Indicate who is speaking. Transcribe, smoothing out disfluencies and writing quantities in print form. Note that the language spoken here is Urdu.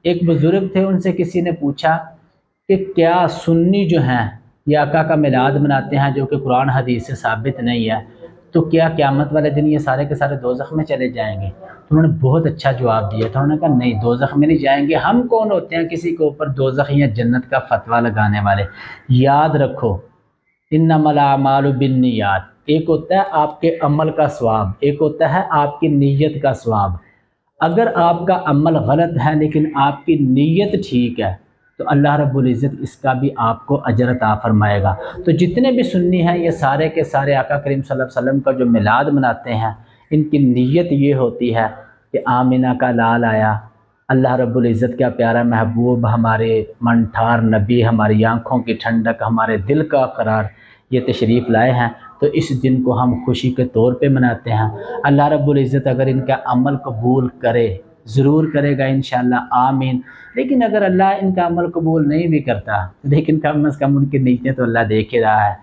Speaker 1: ایک بزرگ تھے، ان سے کسی نے پوچھا کہ کیا سنی جو ہیں یہ آقا کا میلاد مناتے ہیں جو کہ قرآن حدیث سے ثابت نہیں ہے، تو کیا قیامت والے دن یہ سارے کے سارے دوزخ میں چلے جائیں گے؟ تو انہوں نے بہت اچھا جواب دیا تھا، انہوں نے کہا نہیں، دوزخ میں نہیں جائیں گے، ہم کون ہوتے ہیں کسی کے اوپر دوزخ یا جنت کا فتویٰ لگانے والے؟ یاد رکھو، انما الاعمال بالنیات، ایک ہوتا ہے آپ کے عمل کا ثواب، ایک ہوتا ہے آپ کی نیت کا ثواب۔ اگر آپ کا عمل غلط ہے لیکن آپ کی نیت ٹھیک ہے تو اللہ رب العزت اس کا بھی آپ کو اجر عطا فرمائے گا۔ تو جتنے بھی سنی ہیں یہ سارے کے سارے آقا کریم صلی اللہ علیہ وسلم کا جو میلاد مناتے ہیں، ان کی نیت یہ ہوتی ہے کہ آمینہ کا لال آیا، اللہ رب العزت کا پیارا محبوب، ہمارے من ٹھار نبی، ہماری آنکھوں کی ٹھنڈک، ہمارے دل کا قرار، یہ تشریف لائے ہیں، تو اس دن کو ہم خوشی کے طور پہ مناتے ہیں۔ اللہ رب العزت اگر ان کا عمل قبول کرے، ضرور کرے گا انشاءاللہ، آمین۔ لیکن اگر اللہ ان کا عمل قبول نہیں بھی کرتا، لیکن کم از کم ان کی نیتیں تو اللہ دیکھ ہی رہا ہے۔